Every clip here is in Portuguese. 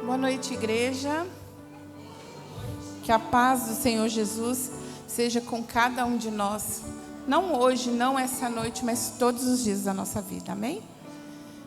Boa noite, igreja. Que a paz do Senhor Jesus seja com cada um de nós. Não hoje, não essa noite, mas todos os dias da nossa vida. Amém?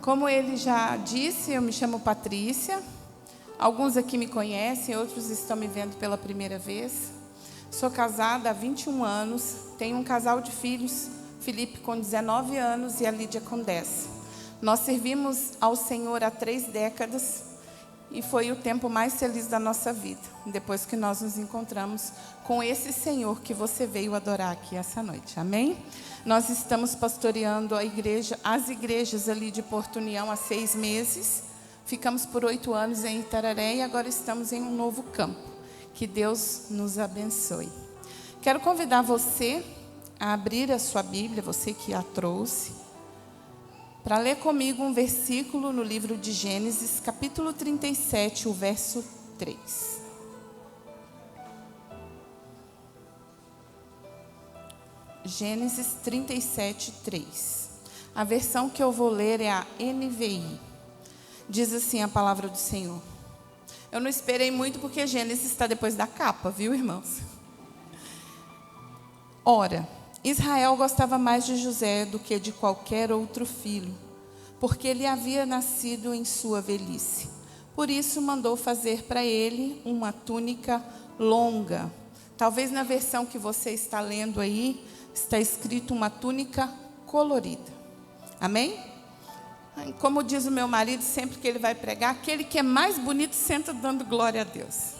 Como ele já disse, eu me chamo Patrícia. Alguns aqui me conhecem, outros estão me vendo pela primeira vez. Sou casada há 21 anos. Tenho um casal de filhos, Felipe com 19 anos e a Lídia com 10. Nós servimos ao Senhor há 3 décadas. E foi o tempo mais feliz da nossa vida, depois que nós nos encontramos com esse Senhor que você veio adorar aqui essa noite. Amém? Nós estamos pastoreando as igrejas ali de Porto União há 6 meses. Ficamos por 8 anos em Itararé e agora estamos em um novo campo. Que Deus nos abençoe. Quero convidar você a abrir a sua Bíblia, você que a trouxe, para ler comigo um versículo no livro de Gênesis, capítulo 37, o verso 3. Gênesis 37, 3. A versão que eu vou ler é a NVI. Diz assim a palavra do Senhor. Eu não esperei muito porque Gênesis está depois da capa, viu, irmãos? Ora, Israel gostava mais de José do que de qualquer outro filho, porque ele havia nascido em sua velhice. Por isso mandou fazer para ele uma túnica longa. Talvez na versão que você está lendo aí, está escrito uma túnica colorida. Amém? Como diz o meu marido, sempre que ele vai pregar, aquele que é mais bonito senta dando glória a Deus.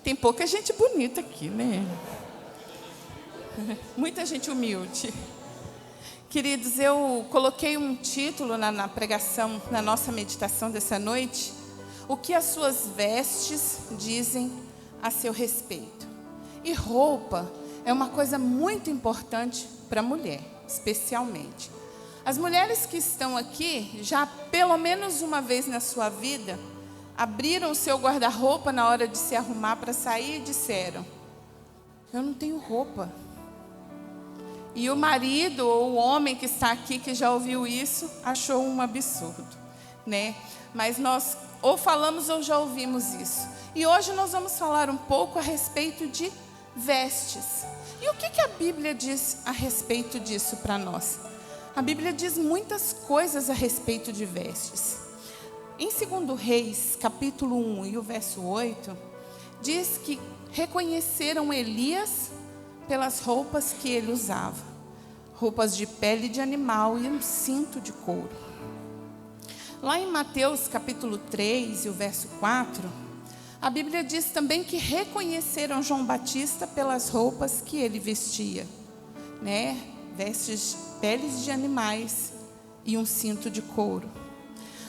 Tem pouca gente bonita aqui, né? Muita gente humilde. Queridos, eu coloquei um título na pregação, na nossa meditação dessa noite. O que as suas vestes dizem a seu respeito. E roupa é uma coisa muito importante para a mulher, especialmente. As mulheres que estão aqui, já pelo menos uma vez na sua vida, abriram o seu guarda-roupa na hora de se arrumar para sair e disseram: eu não tenho roupa. E o marido ou o homem que está aqui, que já ouviu isso, achou um absurdo, né? Mas nós ou falamos ou já ouvimos isso. E hoje nós vamos falar um pouco a respeito de vestes. E o que a Bíblia diz a respeito disso para nós? A Bíblia diz muitas coisas a respeito de vestes. Em 2 Reis, capítulo 1 e o verso 8, diz que reconheceram Elias pelas roupas que ele usava. Roupas de pele de animal e um cinto de couro. Lá em Mateus capítulo 3 e o verso 4, a Bíblia diz também que reconheceram João Batista pelas roupas que ele vestia, né? Vestes, peles de animais e um cinto de couro.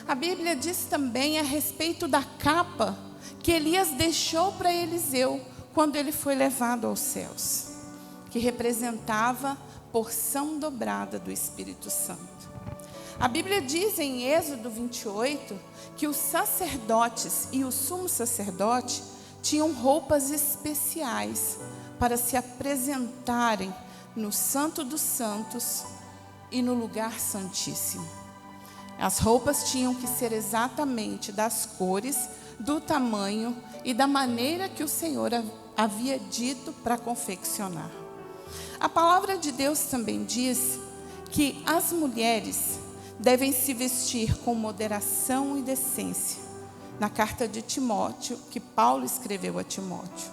A Bíblia diz também a respeito da capa que Elias deixou para Eliseu quando ele foi levado aos céus, que representava porção dobrada do Espírito Santo. A Bíblia diz em Êxodo 28 que os sacerdotes e o sumo sacerdote tinham roupas especiais para se apresentarem no Santo dos Santos e no lugar santíssimo. As roupas tinham que ser exatamente das cores, do tamanho e da maneira que o Senhor havia dito para confeccionar. A palavra de Deus também diz que as mulheres devem se vestir com moderação e decência. Na carta de Timóteo, que Paulo escreveu a Timóteo.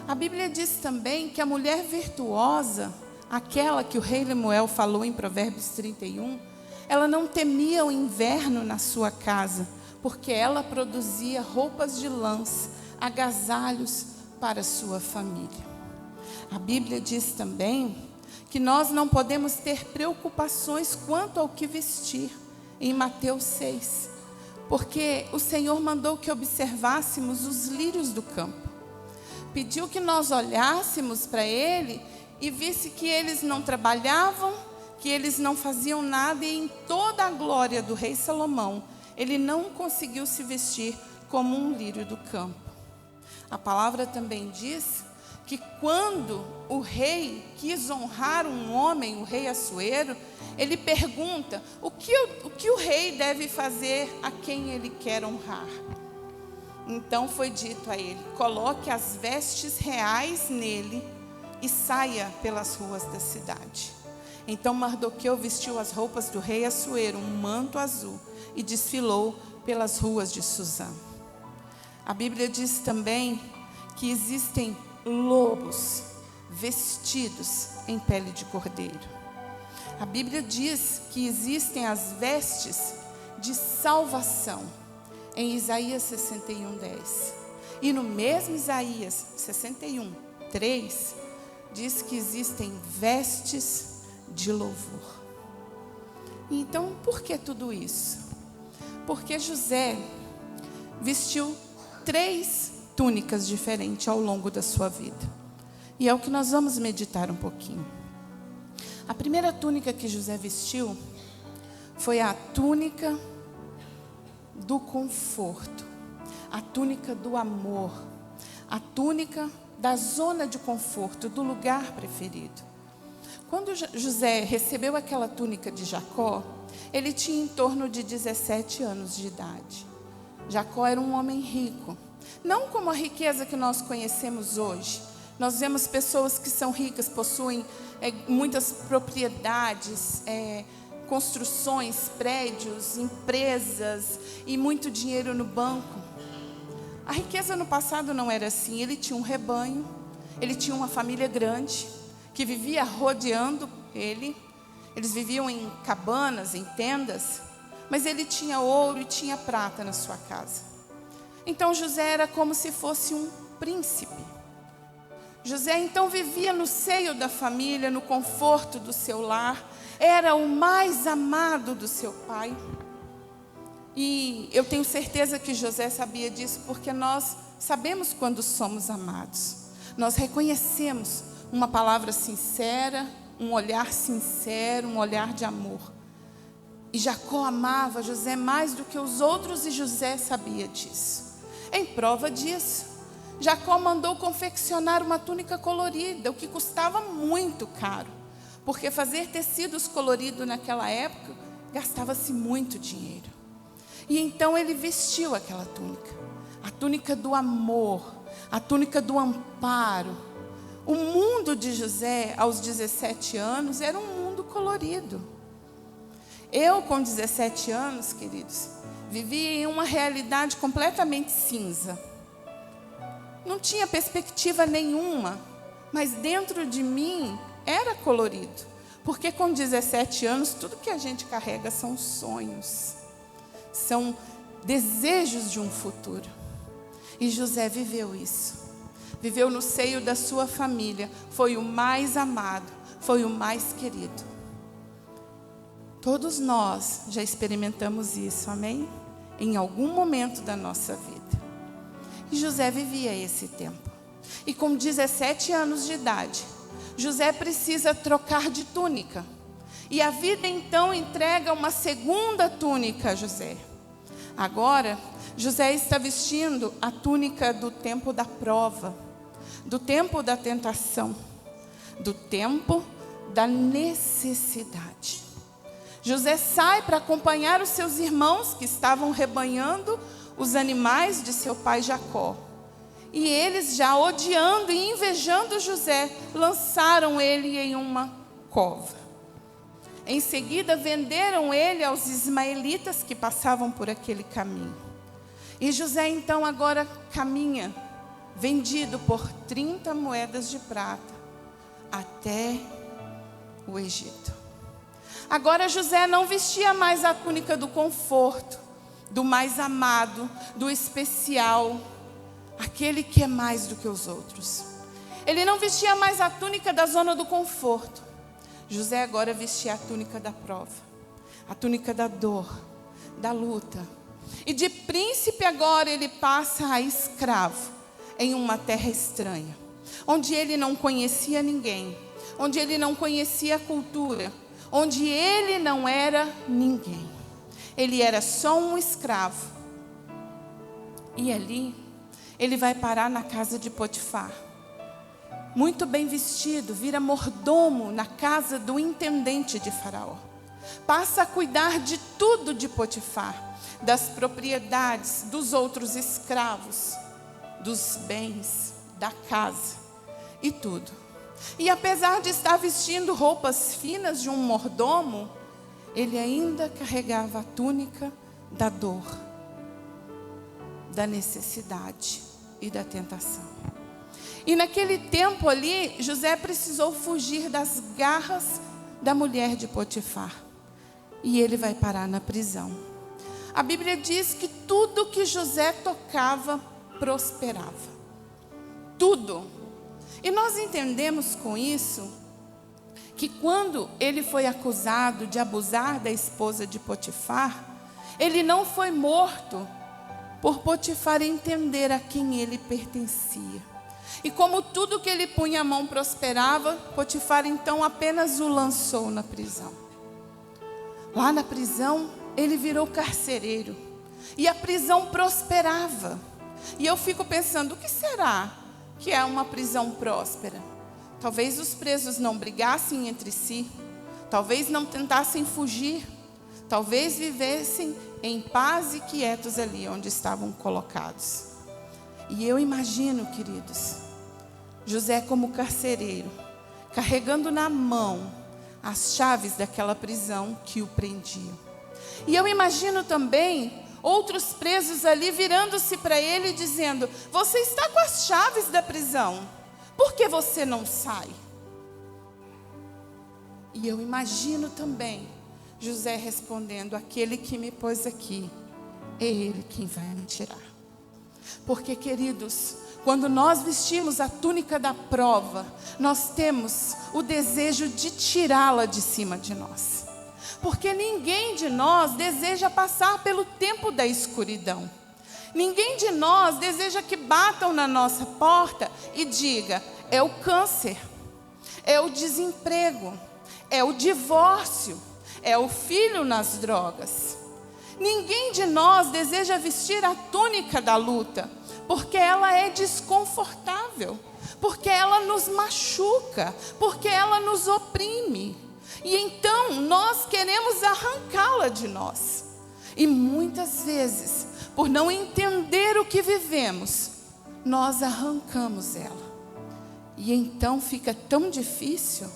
A Bíblia diz também que a mulher virtuosa, aquela que o rei Lemuel falou em Provérbios 31, ela não temia o inverno na sua casa, porque ela produzia roupas de lãs, agasalhos para sua família. A Bíblia diz também que nós não podemos ter preocupações quanto ao que vestir, em Mateus 6, porque o Senhor mandou que observássemos os lírios do campo. Pediu que nós olhássemos para ele e visse que eles não trabalhavam, que eles não faziam nada, e em toda a glória do rei Salomão, ele não conseguiu se vestir como um lírio do campo. A palavra também diz que quando o rei quis honrar um homem, o rei Assuero, ele pergunta o que o rei deve fazer a quem ele quer honrar. Então foi dito a ele: coloque as vestes reais nele e saia pelas ruas da cidade. Então Mardoqueu vestiu as roupas do rei Assuero, um manto azul, e desfilou pelas ruas de Suzã. A Bíblia diz também que existem lobos vestidos em pele de cordeiro. A Bíblia diz que existem as vestes de salvação em Isaías 61:10. E no mesmo Isaías 61:3 diz que existem vestes de louvor. Então, por que tudo isso? Porque José vestiu 3 túnicas diferentes ao longo da sua vida. E é o que nós vamos meditar um pouquinho. A primeira túnica que José vestiu foi a túnica do conforto, a túnica do amor, a túnica da zona de conforto, do lugar preferido. Quando José recebeu aquela túnica de Jacó, ele tinha em torno de 17 anos de idade. Jacó era um homem rico, não como a riqueza que nós conhecemos hoje. Nós vemos pessoas que são ricas, possuem muitas propriedades, construções, prédios, empresas e muito dinheiro no banco. A riqueza no passado não era assim. Ele tinha um rebanho, ele tinha uma família grande que vivia rodeando ele. Eles viviam em cabanas, em tendas, mas ele tinha ouro e tinha prata na sua casa. Então José era como se fosse um príncipe. José então vivia no seio da família, no conforto do seu lar, era o mais amado do seu pai. E eu tenho certeza que José sabia disso, porque nós sabemos quando somos amados. Nós reconhecemos uma palavra sincera, um olhar sincero, um olhar de amor. E Jacó amava José mais do que os outros, e José sabia disso. Em prova disso, Jacó mandou confeccionar uma túnica colorida, o que custava muito caro, porque fazer tecidos coloridos naquela época gastava-se muito dinheiro. E então ele vestiu aquela túnica, a túnica do amor, a túnica do amparo. O mundo de José, aos 17 anos, era um mundo colorido. Eu, com 17 anos, queridos, vivia em uma realidade completamente cinza. Não tinha perspectiva nenhuma, mas dentro de mim era colorido. Porque com 17 anos, tudo que a gente carrega são sonhos, são desejos de um futuro. E José viveu isso. Viveu no seio da sua família, foi o mais amado, foi o mais querido. Todos nós já experimentamos isso, amém? Em algum momento da nossa vida. E José vivia esse tempo. E com 17 anos de idade, José precisa trocar de túnica. E a vida então entrega uma segunda túnica a José. Agora, José está vestindo a túnica do tempo da prova, do tempo da tentação, do tempo da necessidade. José sai para acompanhar os seus irmãos que estavam rebanhando os animais de seu pai Jacó. E eles, já odiando e invejando José, lançaram ele em uma cova. Em seguida, venderam ele aos ismaelitas que passavam por aquele caminho. E José então agora caminha, vendido por 30 moedas de prata, até o Egito. Agora José não vestia mais a túnica do conforto, do mais amado, do especial, aquele que é mais do que os outros. Ele não vestia mais a túnica da zona do conforto. José agora vestia a túnica da prova, a túnica da dor, da luta. E de príncipe agora ele passa a escravo em uma terra estranha, onde ele não conhecia ninguém, onde ele não conhecia a cultura, onde ele não era ninguém. Ele era só um escravo. E ali, ele vai parar na casa de Potifar. Muito bem vestido, vira mordomo na casa do intendente de Faraó. passa a cuidar de tudo de Potifar, das propriedades, dos outros escravos, dos bens, da casa e tudo. E apesar de estar vestindo roupas finas de um mordomo, ele ainda carregava a túnica da dor, da necessidade e da tentação. E naquele tempo ali, José precisou fugir das garras da mulher de Potifar. E ele vai parar na prisão. A Bíblia diz que tudo que José tocava prosperava. Tudo. E nós entendemos com isso que quando ele foi acusado de abusar da esposa de Potifar, ele não foi morto por Potifar entender a quem ele pertencia. E como tudo que ele punha a mão prosperava, Potifar então apenas o lançou na prisão. Lá na prisão, ele virou carcereiro. E a prisão prosperava. E eu fico pensando, o que será que é uma prisão próspera? Talvez os presos não brigassem entre si. Talvez não tentassem fugir. Talvez vivessem em paz e quietos ali onde estavam colocados. E eu imagino, queridos, José como carcereiro, carregando na mão as chaves daquela prisão que o prendiam. E eu imagino também outros presos ali virando-se para ele e dizendo: você está com as chaves da prisão, por que você não sai? E eu imagino também José respondendo: aquele que me pôs aqui, é ele quem vai me tirar. Porque, queridos, quando nós vestimos a túnica da prova, nós temos o desejo de tirá-la de cima de nós. Porque ninguém de nós deseja passar pelo tempo da escuridão. Ninguém de nós deseja que batam na nossa porta e diga: é o câncer, é o desemprego, é o divórcio, é o filho nas drogas. Ninguém de nós deseja vestir a túnica da luta, porque ela é desconfortável, porque ela nos machuca, porque ela nos oprime. E então nós queremos arrancá-la de nós. E muitas vezes, por não entender o que vivemos, nós arrancamos ela. E então fica tão difícil,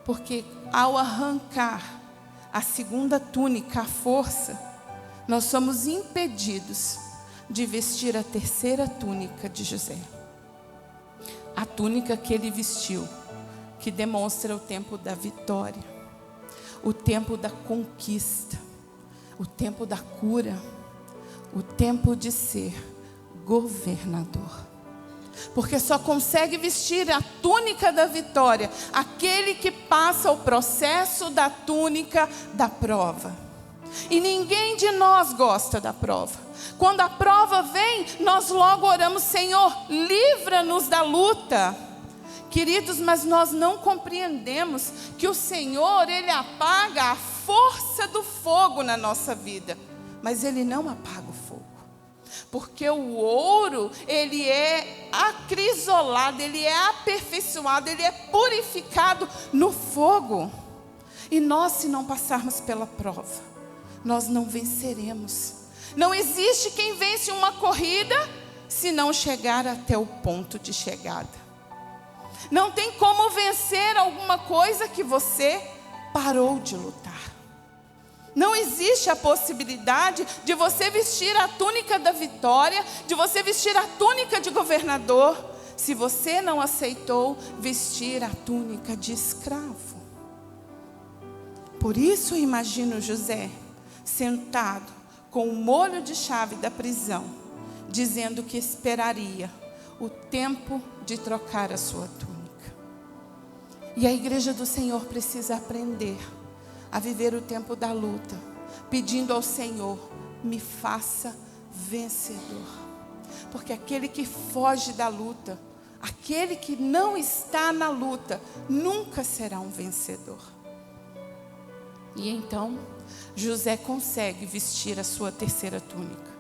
porque ao arrancar a segunda túnica à força, nós somos impedidos de vestir a terceira túnica de José. A túnica que ele vestiu, que demonstra o tempo da vitória, o tempo da conquista, o tempo da cura, o tempo de ser governador. Porque só consegue vestir a túnica da vitória aquele que passa o processo da túnica da prova. E ninguém de nós gosta da prova. Quando a prova vem, nós logo oramos: Senhor, livra-nos da luta. Queridos, mas nós não compreendemos que o Senhor, Ele apaga a força do fogo na nossa vida, mas Ele não apaga o fogo. Porque o ouro, ele é acrisolado, ele é aperfeiçoado, ele é purificado no fogo. E nós, se não passarmos pela prova, nós não venceremos. Não existe quem vence uma corrida se não chegar até o ponto de chegada. Não tem como vencer alguma coisa que você parou de lutar. Não existe a possibilidade de você vestir a túnica da vitória, de você vestir a túnica de governador, se você não aceitou vestir a túnica de escravo. Por isso eu imagino José sentado com o molho de chave da prisão, dizendo que esperaria o tempo de trocar a sua túnica. E a igreja do Senhor precisa aprender a viver o tempo da luta, pedindo ao Senhor: me faça vencedor. Porque aquele que foge da luta, aquele que não está na luta, nunca será um vencedor. E então José consegue vestir a sua terceira túnica.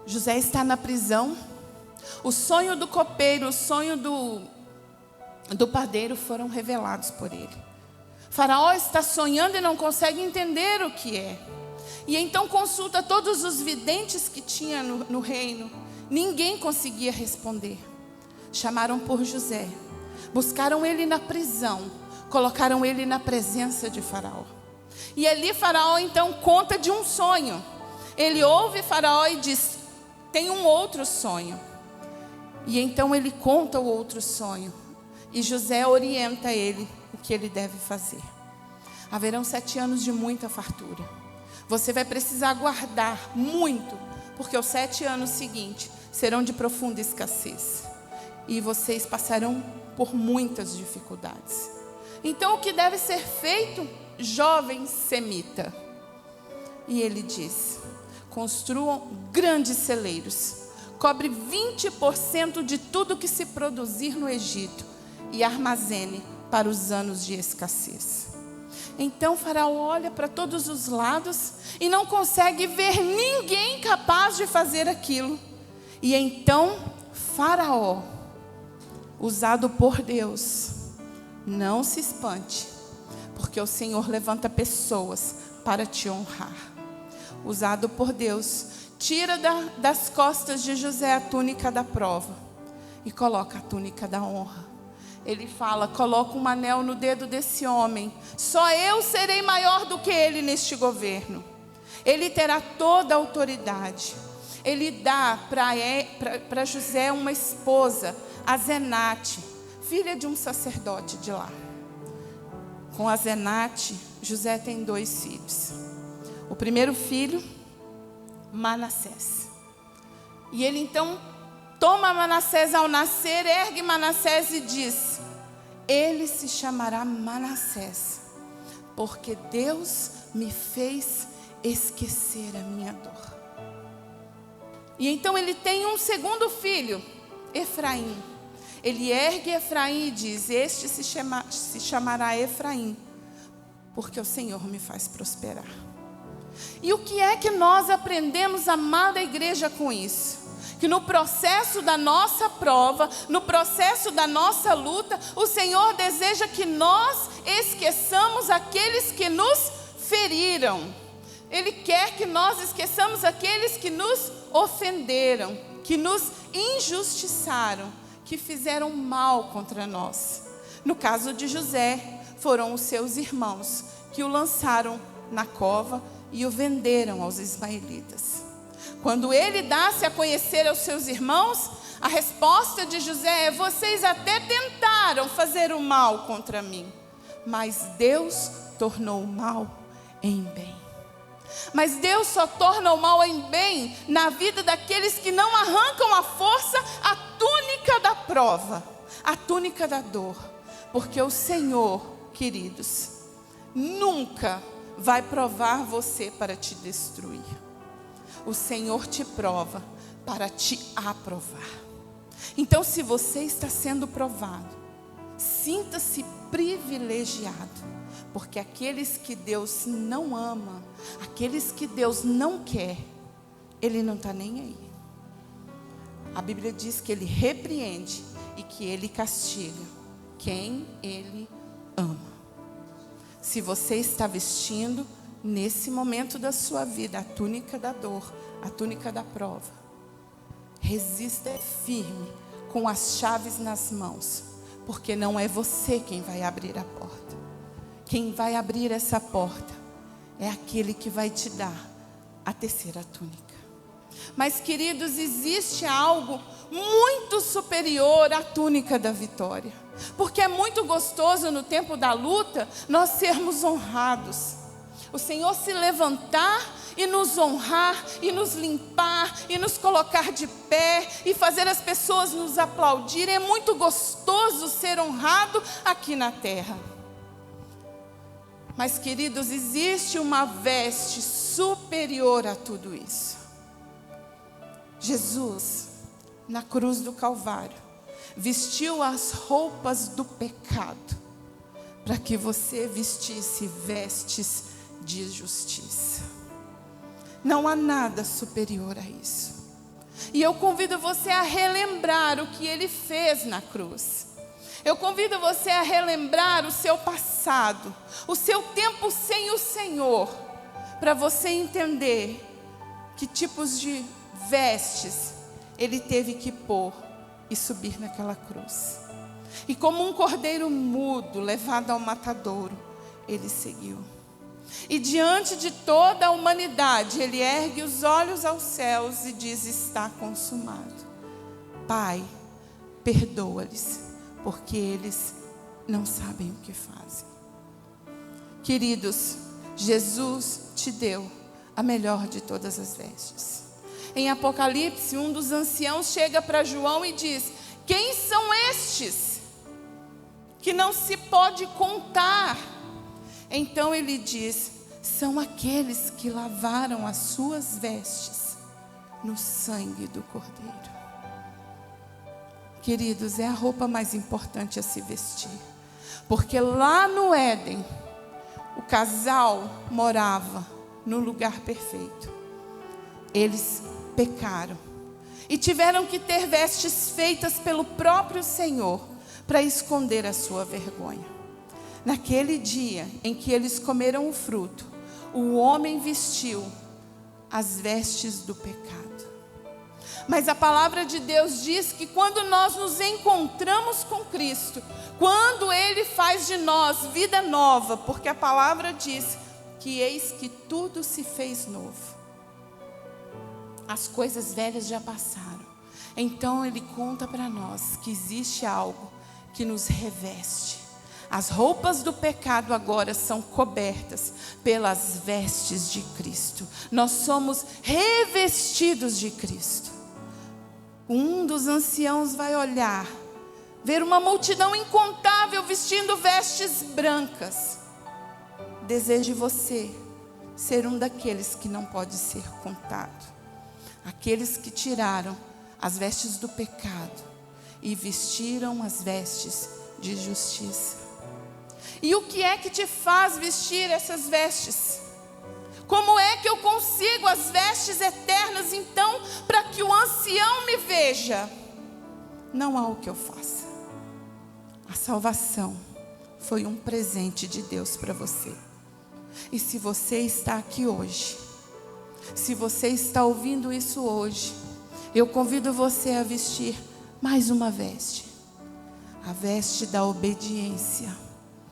José está na prisão. O sonho do copeiro, o sonho do padeiro foram revelados por ele. Faraó está sonhando e não consegue entender o que é. E então consulta todos os videntes que tinha no reino. Ninguém conseguia responder. Chamaram por José. Buscaram ele na prisão. Colocaram ele na presença de Faraó. E ali Faraó então conta de um sonho. Ele ouve Faraó e diz: tem um outro sonho. E então ele conta o outro sonho. E José orienta ele o que ele deve fazer. Haverão 7 anos de muita fartura. Você vai precisar guardar muito, porque os 7 anos seguintes serão de profunda escassez. E vocês passarão por muitas dificuldades. Então o que deve ser feito, jovem semita? E ele diz: construam grandes celeiros. Cobre 20% de tudo que se produzir no Egito e armazene para os anos de escassez. Então Faraó olha para todos os lados e não consegue ver ninguém capaz de fazer aquilo. E então Faraó, usado por Deus, não se espante, porque o Senhor levanta pessoas para te honrar. Usado por Deus, tira das costas de José a túnica da prova e coloca a túnica da honra. Ele fala: coloca um anel no dedo desse homem. Só eu serei maior do que ele neste governo. Ele terá toda a autoridade. Ele dá para José uma esposa, Azenate, filha de um sacerdote de lá. Com Azenate, José tem 2 filhos. O primeiro filho, Manassés. E ele então toma Manassés ao nascer, ergue Manassés e diz: ele se chamará Manassés, porque Deus me fez esquecer a minha dor. E então ele tem um segundo filho, Efraim. Ele ergue Efraim e diz: este se chamará Efraim, porque o Senhor me faz prosperar. E o que é que nós aprendemos, amada igreja, com isso? Que no processo da nossa prova, no processo da nossa luta, o Senhor deseja que nós esqueçamos aqueles que nos feriram. Ele quer que nós esqueçamos aqueles que nos ofenderam, que nos injustiçaram, que fizeram mal contra nós. No caso de José, foram os seus irmãos que o lançaram na cova e o venderam aos ismaelitas. Quando ele dá-se a conhecer aos seus irmãos, a resposta de José é: vocês até tentaram fazer o mal contra mim, mas Deus tornou o mal em bem. Mas Deus só torna o mal em bem na vida daqueles que não arrancam à força a túnica da prova, a túnica da dor. Porque o Senhor, queridos, nunca vai provar você para te destruir. O Senhor te prova para te aprovar. Então, se você está sendo provado, sinta-se privilegiado. Porque aqueles que Deus não ama, aqueles que Deus não quer, Ele não está nem aí. A Bíblia diz que Ele repreende e que Ele castiga quem Ele ama. Se você está vestindo nesse momento da sua vida a túnica da dor, a túnica da prova, resista firme com as chaves nas mãos, porque não é você quem vai abrir a porta. Quem vai abrir essa porta é aquele que vai te dar a terceira túnica. Mas, queridos, existe algo muito superior à túnica da vitória. Porque é muito gostoso no tempo da luta nós sermos honrados. O Senhor se levantar e nos honrar, e nos limpar, e nos colocar de pé, e fazer as pessoas nos aplaudirem. É muito gostoso ser honrado aqui na terra. Mas, queridos, existe uma veste superior a tudo isso. Jesus, na cruz do Calvário, vestiu as roupas do pecado, para que você vestisse vestes de justiça. Não há nada superior a isso. E eu convido você a relembrar o que Ele fez na cruz. Eu convido você a relembrar o seu passado, o seu tempo sem o Senhor, para você entender que tipos de vestes Ele teve que pôr e subir naquela cruz. E como um cordeiro mudo levado ao matadouro, Ele seguiu. E diante de toda a humanidade, Ele ergue os olhos aos céus e diz: está consumado. Pai, perdoa-lhes, porque eles não sabem o que fazem. Queridos, Jesus te deu a melhor de todas as vestes. Em Apocalipse, um dos anciãos chega para João e diz: quem são estes que não se pode contar? Então ele diz: são aqueles que lavaram as suas vestes no sangue do Cordeiro. Queridos, é a roupa mais importante a se vestir, porque lá no Éden, o casal morava no lugar perfeito. Eles pecaram e tiveram que ter vestes feitas pelo próprio Senhor para esconder a sua vergonha. Naquele dia em que eles comeram o fruto, o homem vestiu as vestes do pecado. Mas a palavra de Deus diz que quando nós nos encontramos com Cristo, quando Ele faz de nós vida nova, porque a palavra diz que eis que tudo se fez novo. As coisas velhas já passaram. Então Ele conta para nós que existe algo que nos reveste. As roupas do pecado agora são cobertas pelas vestes de Cristo. Nós somos revestidos de Cristo. Um dos anciãos vai olhar, ver uma multidão incontável vestindo vestes brancas. Deseje você ser um daqueles que não pode ser contado. Aqueles que tiraram as vestes do pecado e vestiram as vestes de justiça. E o que é que te faz vestir essas vestes? Como é que eu consigo as vestes eternas, então, para que o ancião me veja? Não há o que eu faça. A salvação foi um presente de Deus para você. E se você está aqui hoje, se você está ouvindo isso hoje, eu convido você a vestir mais uma veste. A veste da obediência.